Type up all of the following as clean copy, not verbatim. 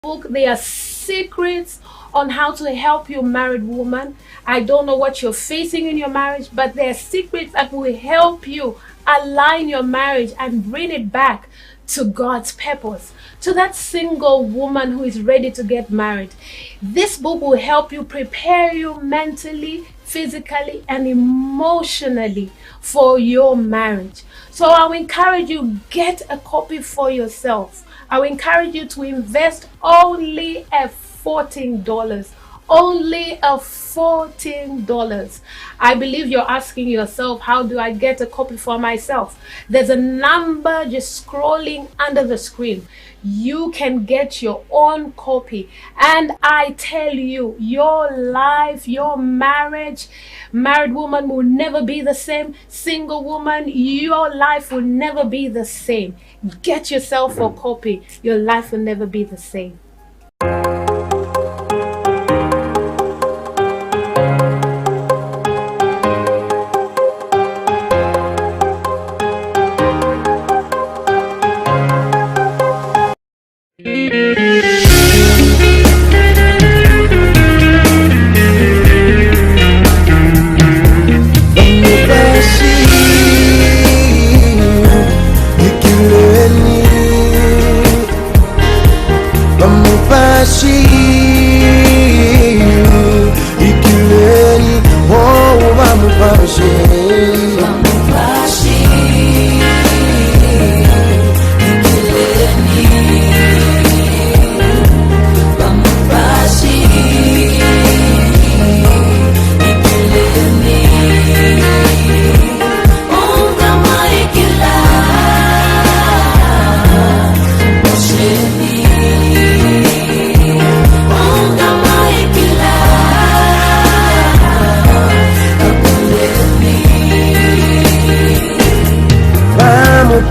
book, there are secrets on how to help your married woman. I don't know what you're facing in your marriage, but there are secrets that will help you align your marriage and bring it back to God's purpose. To that single woman who is ready to get married, this book will help you, prepare you mentally, physically, and emotionally for your marriage. So I will encourage you, get a copy for yourself. I will encourage you to invest only at $14. Only a $14. I believe you're asking yourself, how do I get a copy for myself? There's a number just scrolling under the screen. You can get your own copy, and I tell you, your life, your marriage, married woman will never be the same. Single woman, your life will never be the same. Get yourself a copy. Your life will never be the same.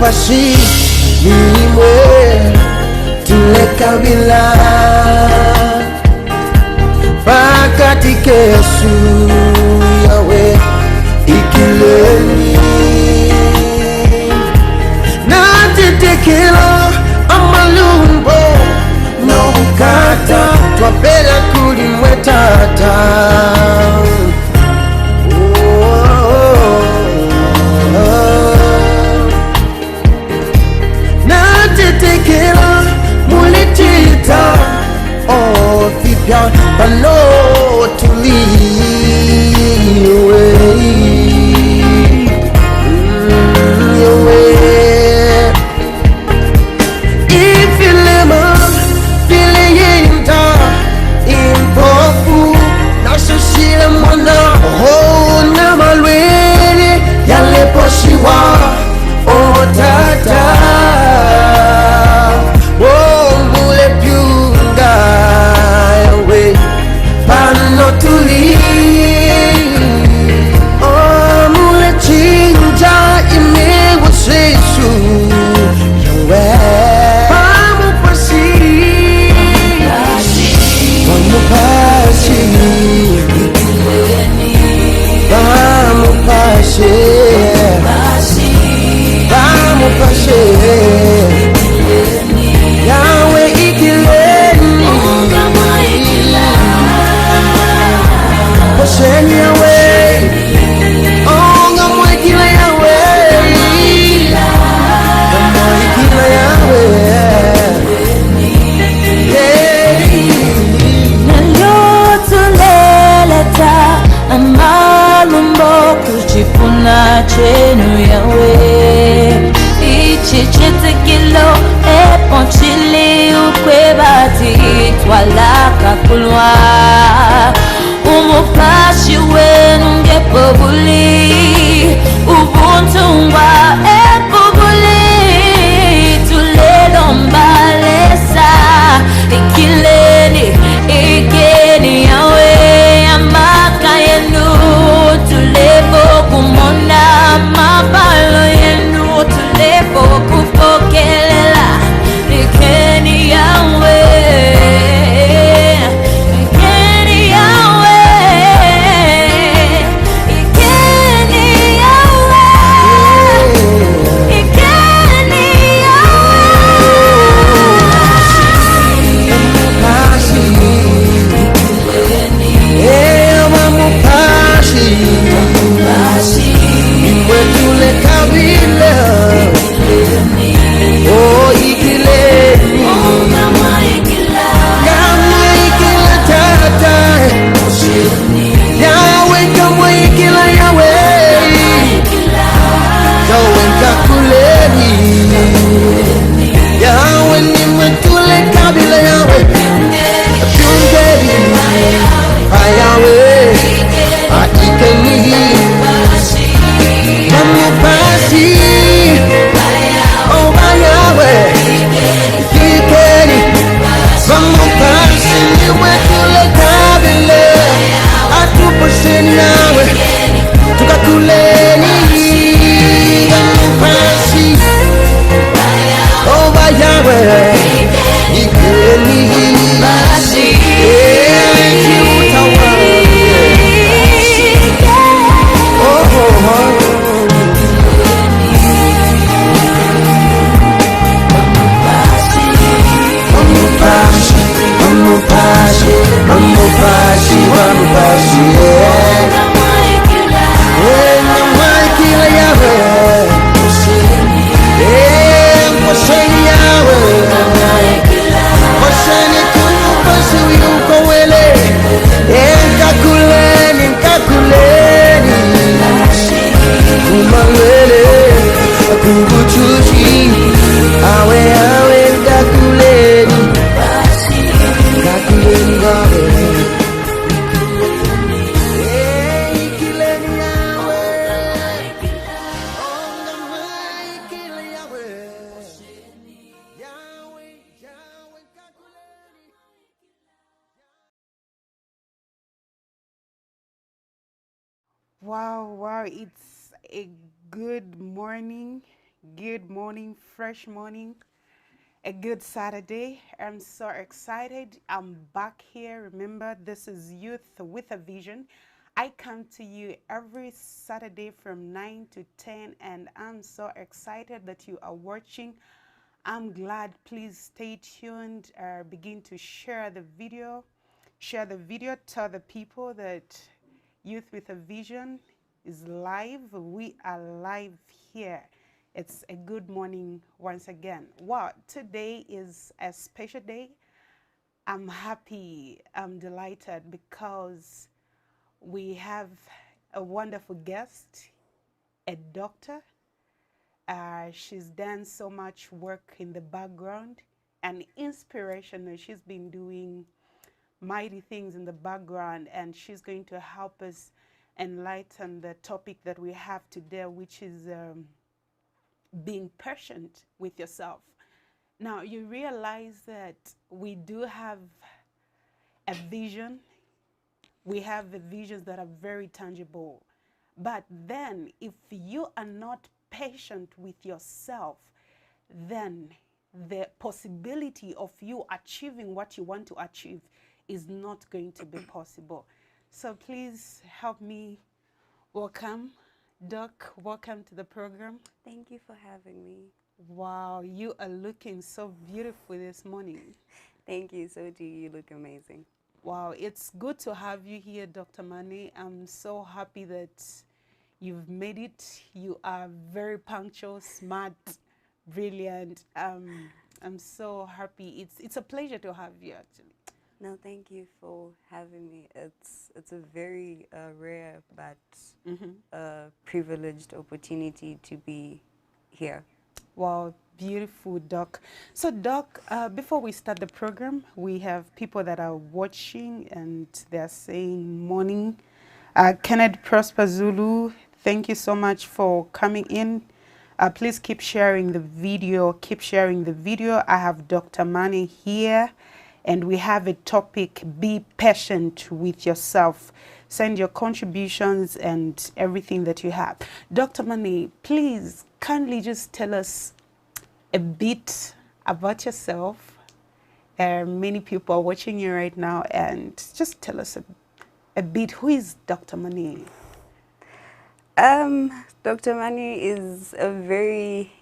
Pashi nimwe tulekabila pakati kesu yawe ikileni natitekela amalumbo no kata twapela kulimwetata but no to lead away. If you lemon feeling in pofu, nasho shile mwana oh na malwele yale poshiwa oh tata. Chenu yawe ichichete kilo eponchili ukwebati twala kakulwa umupashi wenu ngepobuli ubuntungwa epobuli tulelo mbalesa ikileni ikeni yawe amaka yenu tulevo kumona mabalo yenu tulevo kupokelela ikeni yawe ikeni yawe ikeni yawe ikeni yawe Wamupashi, wamupashi, Namaikila Yahweh, Mposheni Yahweh, Mposheni kupasu yukowele, Nkakuleni, nkakuleni, Kumalwele, Kubuchuchi, Awe, awe, nkakuleni, nkakuleni Yahweh. Wow, it's a good morning, fresh morning, a good Saturday. I'm so excited. I'm back here. Remember, this is Youth with a Vision. I come to you every Saturday from 9 to 10, and I'm so excited that you are watching. I'm glad. Please stay tuned. Begin to share the video. Tell the people that Youth with a Vision is live. We are live here. It's a good morning once again. Wow, today is a special day. I'm happy, I'm delighted because we have a wonderful guest, a doctor. She's done so much work in the background and inspirational. She's been doing mighty things in the background, and she's going to help us enlighten the topic that we have today, which is being patient with yourself. Now, you realize that we do have a vision. We have the visions that are very tangible. But then, if you are not patient with yourself, then the possibility of you achieving what you want to achieve is not going to be possible. So please help me welcome Doc. Welcome to the program. Thank you for having me. Wow, you are looking so beautiful this morning. Thank you. So do you. You look amazing. Wow, it's good to have you here, Dr. Mani. I'm so happy that you've made it. You are very punctual, smart, brilliant. I'm so happy. It's a pleasure to have you, actually. No, thank you for having me. It's a very rare but privileged opportunity to be here. Wow, beautiful, Doc. So, Doc, before we start the program, we have people that are watching and they're saying morning. Kenneth Prosper Zulu, thank you so much for coming in. Please keep sharing the video. I have Dr. Mani here, and we have a topic, be patient with yourself. Send your contributions and everything that you have. Dr. Mani, please kindly just tell us a bit about yourself. Many people are watching you right now, and just tell us a bit. Who is Dr. Mani? Dr. Mani is a very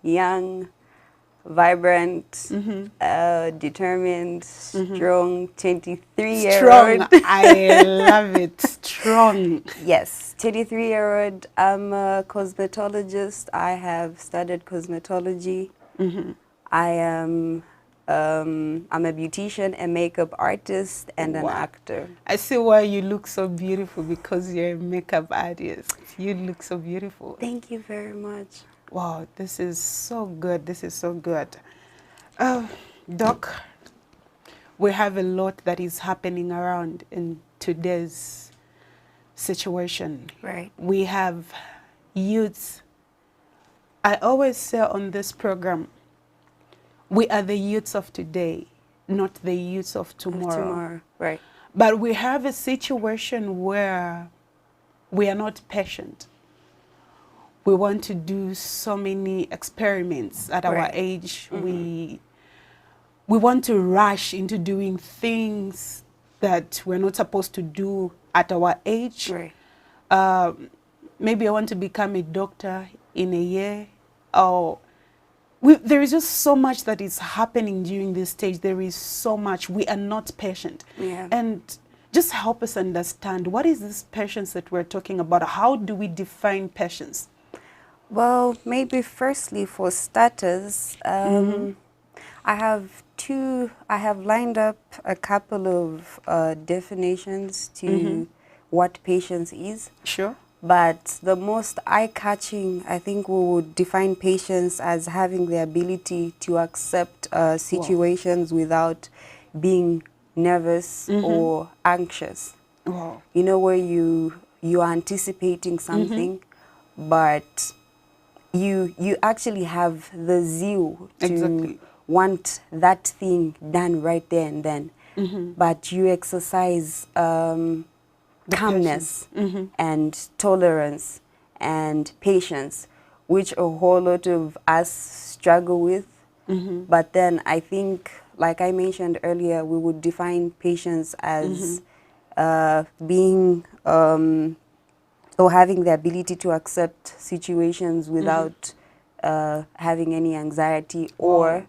young, vibrant, determined, strong 23-year-old. Strong. I love it. Strong. Yes, 23-year-old. I'm a cosmetologist. I have studied cosmetology. I'm a beautician, a makeup artist, and an actor. I see why you look so beautiful, because you're a makeup artist. You look so beautiful. Thank you very much. Wow, this is so good. This is so good. Doc, we have a lot that is happening around in today's situation. Right. We have youths. I always say on this program, we are the youths of today, not the youths of tomorrow. Right. But we have a situation where we are not patient. We want to do so many experiments at our age. We want to rush into doing things that we're not supposed to do at our age. Right. Maybe I want to become a doctor in a year, or there is just so much that is happening during this stage. There is so much. We are not patient. Yeah. And just help us understand, what is this patience that we're talking about? How do we define patience? Well, maybe firstly for starters, I have lined up a couple of definitions to what patience is. Sure. But the most eye-catching, I think we would define patience as having the ability to accept situations without being nervous or anxious. Wow. You know, where you are anticipating something, but you actually have the zeal to Exactly. want that thing done right there and then, but you exercise calmness and tolerance and patience, which a whole lot of us struggle with. But then I think, like I mentioned earlier, we would define patience as being or having the ability to accept situations without having any anxiety, or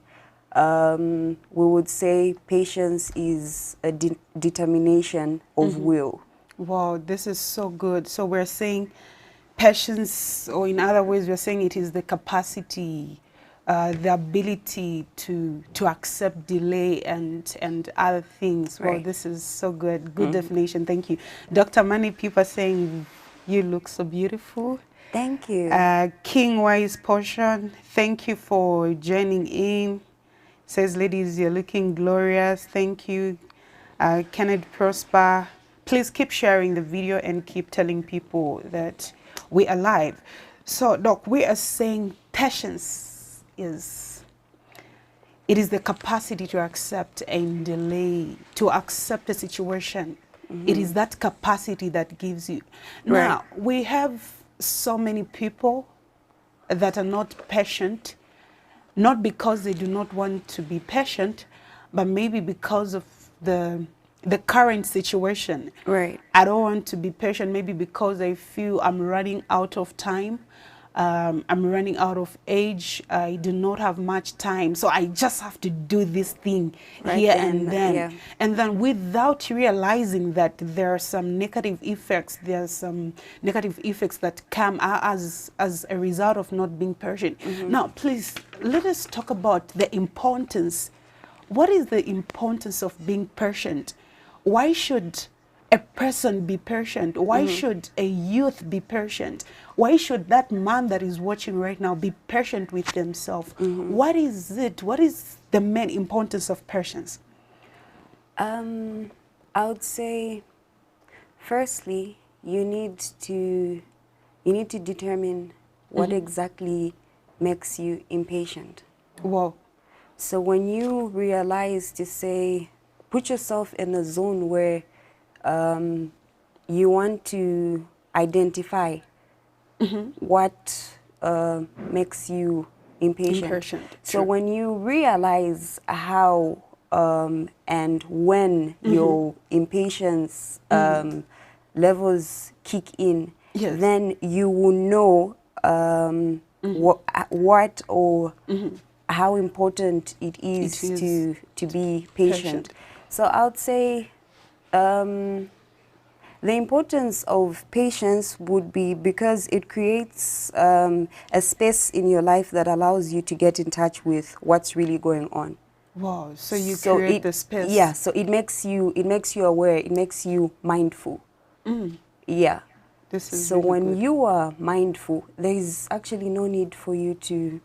we would say patience is a determination of will. Wow, this is so good. So we're saying patience, or in other words, we're saying it is the capacity, the ability to accept delay and other things. Wow, Right. this is so good. Good definition. Thank you. Dr. Many people are saying you look so beautiful. Thank you. King Wise Portion, thank you for joining in. Says, ladies, you're looking glorious. Thank you. Kenneth Prosper, please keep sharing the video and keep telling people that we are live. So, Doc, we are saying patience is the capacity to accept and delay, to accept a situation. It is that capacity that gives you. Right. Now, we have so many people that are not patient, not because they do not want to be patient, but maybe because of the current situation. Right. I don't want to be patient, maybe because I feel I'm running out of time. I'm running out of age. I do not have much time. So I just have to do this thing Right here then, and then. yeah. And then without realizing that there are some negative effects, that come as a result of not being patient. Now, please, let us talk about the importance. What is the importance of being patient? Why should a person be patient? Why should a youth be patient? Why should that man that is watching right now be patient with themselves? What is it? What is the main importance of patience? I would say, firstly, you need to determine what exactly makes you impatient. Wow. So when you realize to say, put yourself in a zone where you want to identify what makes you impatient. Impatient, So true. when you realize how and when your impatience levels kick in, Yes. then you will know what or how important it is, It is to be patient. patient. So I would say the importance of patience would be because it creates a space in your life that allows you to get in touch with what's really going on. Wow. So you So create it, the space. yeah, so it makes you aware, it makes you mindful. Yeah. This is So really when good. you are mindful, there is actually no need for you to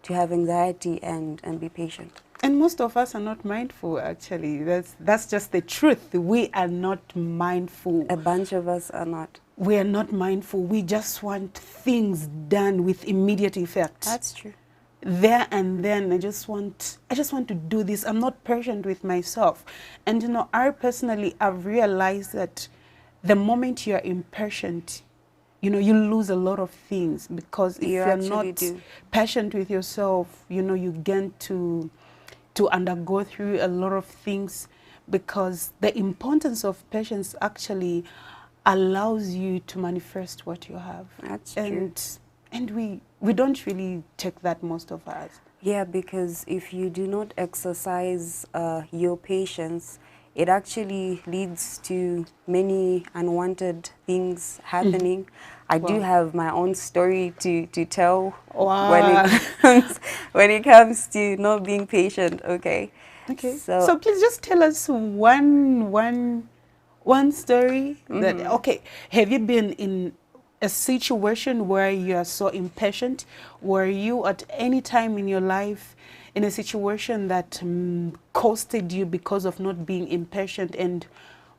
have anxiety and be patient. And most of us are not mindful, actually. That's just the truth. We are not mindful. A bunch of us are not. We are not mindful. We just want things done with immediate effect. That's true. There and then, I just want to do this. I'm not patient with myself. And you know, I've realized that the moment you are impatient, you know, you lose a lot of things, because if You you're actually not do. patient with yourself, you know, you get to undergo through a lot of things, because the importance of patience actually allows you to manifest what you have. That's and we don't really take that, most of us. Yeah, because if you do not exercise your patience, it actually leads to many unwanted things happening. I do Wow. have my own story to tell when it Wow. comes when it comes to not being patient. Okay, Okay. so So please just tell us one story that, okay, have you been in a situation where you are so impatient? Were you at any time in your life in a situation that costed you because of not being impatient, and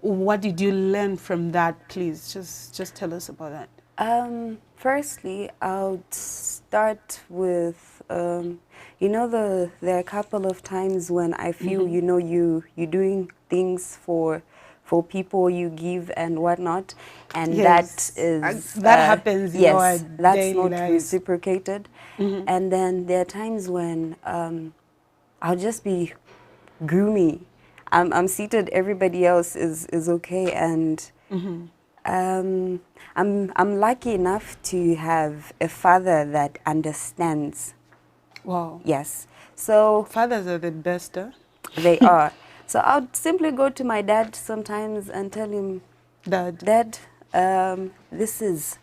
what did you learn from that? Please just tell us about that. Firstly, I would start with, there are a couple of times when I feel, you're doing things for people you give and whatnot, and that Yes, is that happens in our yes, that's daily not lives. reciprocated. And then there are times when I'll just be gloomy. I'm seated, everybody else is okay, and I'm lucky enough to have a father that understands. Wow. Yes, so Fathers are the best, huh? they are. So I'll simply go to my dad sometimes and tell him, Dad. Dad, this is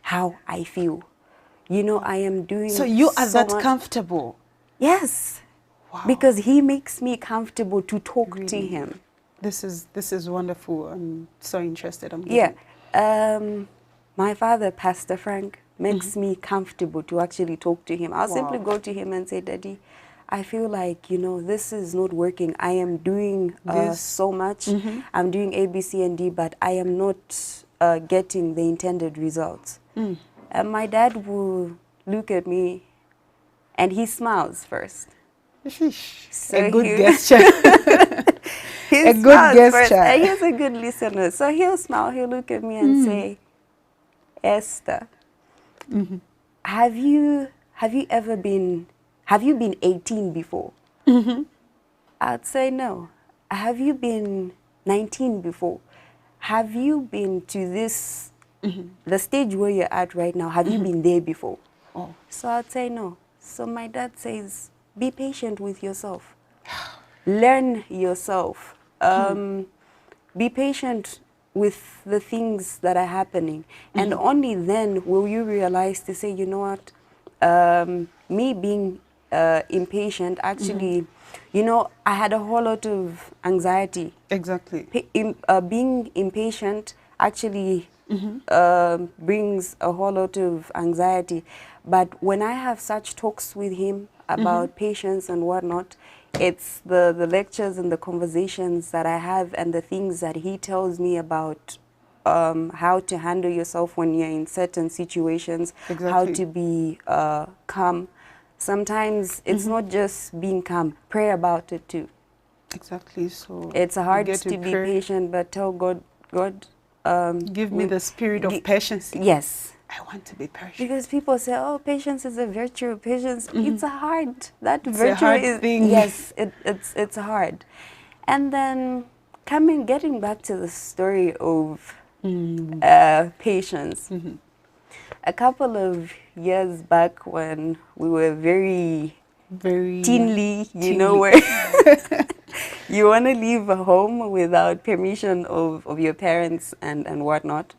how I feel. I am So doing you are so that much. comfortable? Yes, Wow. because he makes me comfortable to talk to Really? him. This is wonderful. I'm so interested. I'm Yeah. getting. My father, Pastor Frank, makes me comfortable to actually talk to him. I'll simply Wow. go to him and say, Daddy, I feel like, this is not working. I am doing This. so much. I'm doing A, B, C, and D, but I am not getting the intended results. And my dad will look at me and he smiles first. Sheesh. A So good he, gesture. he A good smiles first, gesture. and he's a good listener. So he'll smile, he'll look at me and say, Esther, have you been 18 before? I'd say no. Have you been 19 before? Have you been to this the stage where you're at right now? Have you been there before? Oh. So I'd say no. So my dad says, be patient with yourself. Learn yourself. Be patient with the things that are happening. And only then will you realize to say, you know what, me being impatient, actually, I had a whole lot of anxiety. Exactly. Being impatient actually brings a whole lot of anxiety. But when I have such talks with him about patience and whatnot, it's the lectures and the conversations that I have and the things that he tells me about how to handle yourself when you're in certain situations, how Exactly. to be calm. Sometimes it's not just being calm, pray about it too. Exactly. So It's you hard get to to be pray. patient, but tell God, Give me the spirit of patience. yes. I want to be patient. Because people say, oh, patience is a virtue. Patience, it's a hard. That It's a virtue hard is, thing. yes, it's hard. And then getting back to the story of patience. A couple of years back when we were very Very teenly, teenly. where you want to leave a home without permission of your parents and whatnot.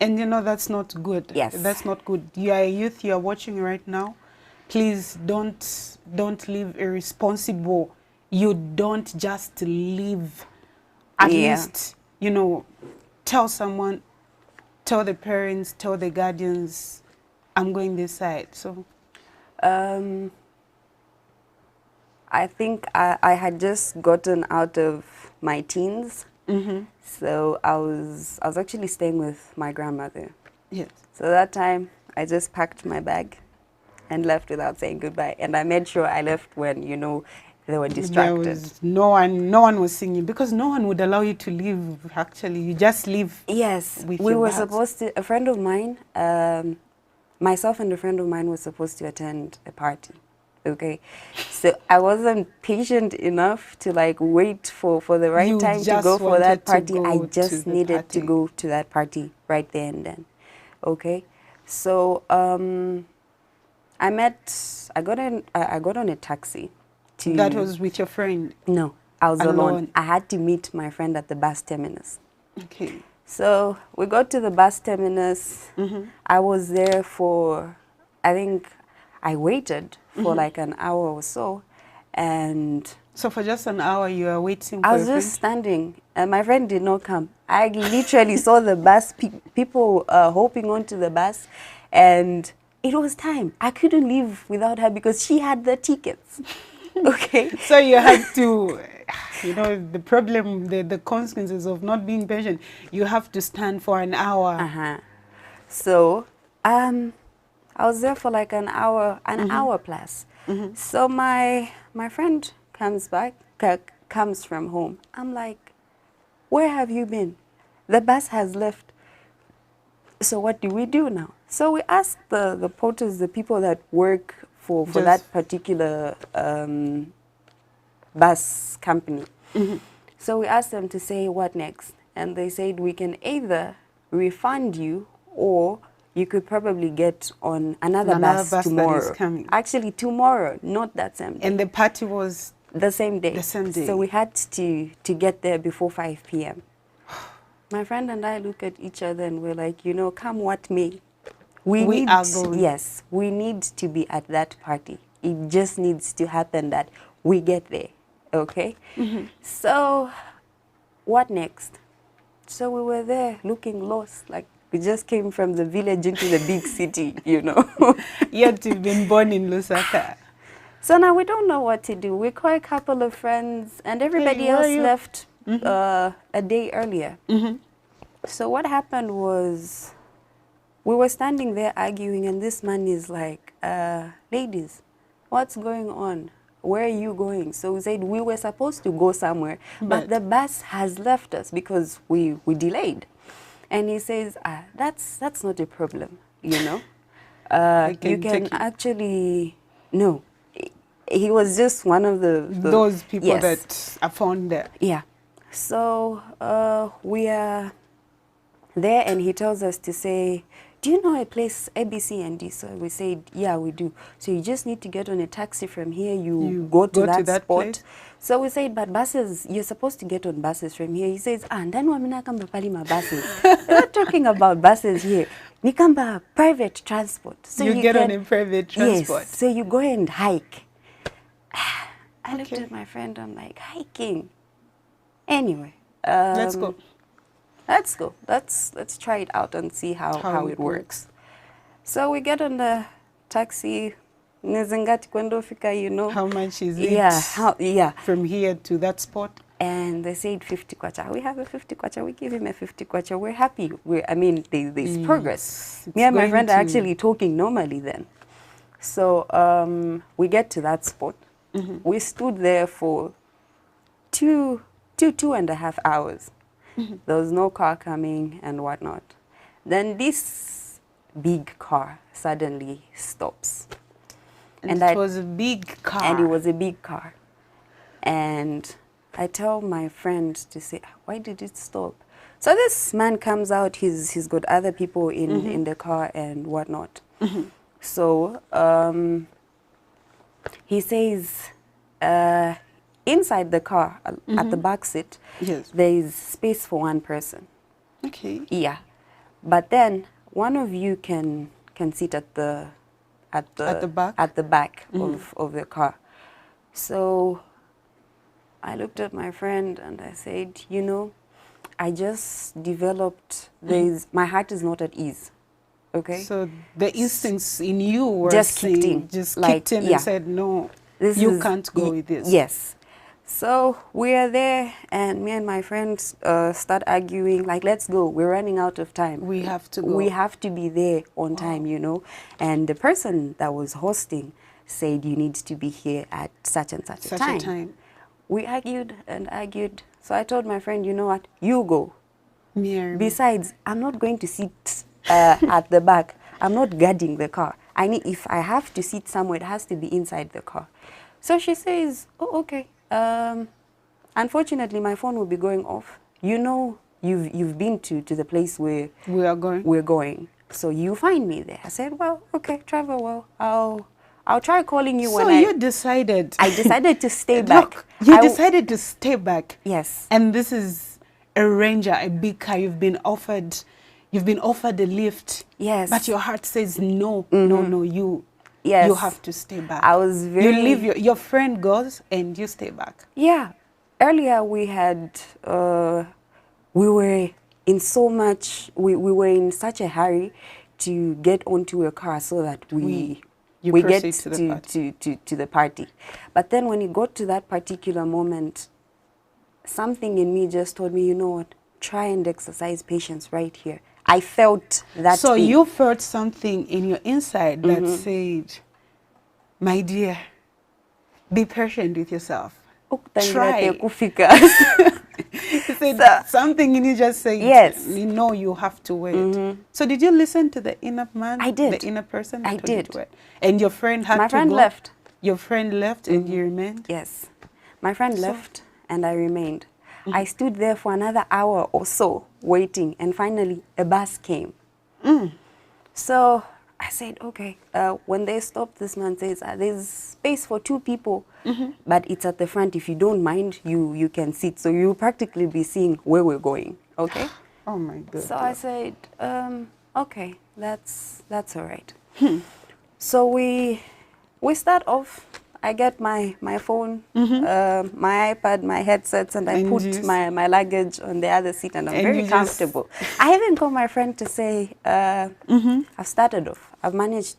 And that's not good. Yes. That's not good. You are a youth, you are watching right now. Please don't live irresponsible. You don't just live. At Yeah. least, tell someone, tell the parents, tell the guardians, I'm going this side. So Um, I think I had just gotten out of my teens, so I was actually staying with my grandmother. yes. So that time I just packed my bag and left without saying goodbye. And I made sure I left when they were There distracted. was no one was singing because no one would allow you to leave. Actually, you just leave Yes, with we your were bags. supposed to. A friend of mine, myself and a friend of mine, were supposed to attend a party. Okay, so I wasn't patient enough to wait for the right You time to go just for that wanted to party. I go to just the needed to party. go to that party right there and then. Okay, so I got on a taxi to... That was with your friend? No, I was alone. Alone. I had to meet my friend at the bus terminus. Okay. So we got to the bus terminus. I was there for, I think, I waited for like an hour or so. And So for just an hour, you were waiting for I was your just friend? standing, and my friend did not come. I literally saw the bus, people hopping onto the bus, and it was time. I couldn't leave without her because she had the tickets. Okay. So you had to, you know, the problem, the consequences of not being patient, you have to stand for an hour. So, I was there for like an hour plus. So my friend comes back, comes from home. I'm like, where have you been? The bus has left. So what do we do now? So we asked the porters, the people that work for that particular bus company. So we asked them to say what next. And they said we can either refund you, or you could probably get on another bus that tomorrow. is coming. Actually, tomorrow, not that same day. And the party was The same day. the same day. So we had to get there before 5 p.m. My friend and I look at each other and we're like, you know, come what may. We are going. Yes, we need to be at that party. It just needs to happen that we get there, okay? So what next? So we were there looking lost, like we just came from the village into the big city, you know. Yet you've been born in Lusaka. So now we don't know what to do. We call a couple of friends, and everybody where are else you? left a day earlier. So what happened was, we were standing there arguing, and this man is like, ladies, what's going on? Where are you going? So we said we were supposed to go somewhere, but the bus has left us because we delayed. And he says, that's not a problem, you know. You can actually, no. He was just one of those people yes. that are found there. Yeah. So we are there, and he tells us to say, do you know a place A, B, C, and D? So we said, yeah, we do. So you just need to get on a taxi from here. You go to that spot. place? So we said, but buses, you're supposed to get on buses from here. He says, ndani kamba palima buses. We're not talking about buses here. Ni kamba private transport. So you get on a private transport. Yes, so you go and hike. I looked at my friend, I'm like, hiking? Anyway. Let's go. Let's go. Let's try it out and see how it works. So we get on the taxi. Nezengati kwenda fika, you know. How much is it? Yeah. From here to that spot? And they said 50 kwacha. We have a 50 kwacha. We give him a 50 kwacha. We're happy. I mean, there's progress. Me and my friend are actually talking normally then. So we get to that spot. We stood there for two and a half hours. There was no car coming and whatnot. Then this big car suddenly stops. And it was a big car. And it was a big car. And I tell my friend to say, why did it stop? So this man comes out, he's got other people in the car and whatnot. So he says, inside the car, at the back seat, there is space for one person. Okay. Yeah. But then one of you can sit at the back of the car. So I looked at my friend and I said, you know, I just developed my heart is not at ease. Okay. So the instincts in you were just kicked in. And said, no, you can't go with this. Yes. So we are there, and me and my friends start arguing, like, let's go. We're running out of time. We have to go. We have to be there on time, you know. And the person that was hosting said, you need to be here at such and such a time. We argued and argued. So I told my friend, you know what, you go. Besides, I'm not going to sit at the back. I'm not guarding the car. If I have to sit somewhere, it has to be inside the car. So she says, oh, okay. Unfortunately, my phone will be going off. You know, you've been to the place where we're going. So you find me there. I said, well, okay, travel well. I'll try calling you when So you decided. I decided to stay back. Look, you I- decided to stay back. Yes. And this is a Ranger, a big car. You've been offered a lift. Yes. But your heart says no, no. You Yes. have to stay back. I was You very- leave your friend goes and you stay back. Yeah. Earlier we had, we were in so much, we were in such a hurry to get onto a car so that we You get proceed to the party. to the party. But then when it got to that particular moment, something in me just told me, you know what, try and exercise patience right here. I felt that. So thing. you felt something in your inside that said, my dear, be patient with yourself. Try. Kufika. It said something in you just said, Yes. you know you have to wait. So did you listen to the inner man? I did. The inner person? I that told you did. to wait? And your friend had My to friend go? left. Your friend left and you remained? Yes. My friend left and I remained. I stood there for another hour or so waiting, and finally a bus came. So I said, okay, when they stopped, this man says, there's space for 2 people, but it's at the front. If you don't mind, you can sit. So you'll practically be seeing where we're going, okay? Oh my God. So I said, okay, that's all right. So we start off. I get my phone, my iPad, my headsets, and I And put just- my luggage on the other seat, and I'm And very you just- comfortable. I even called my friend to say, I've started off. I've managed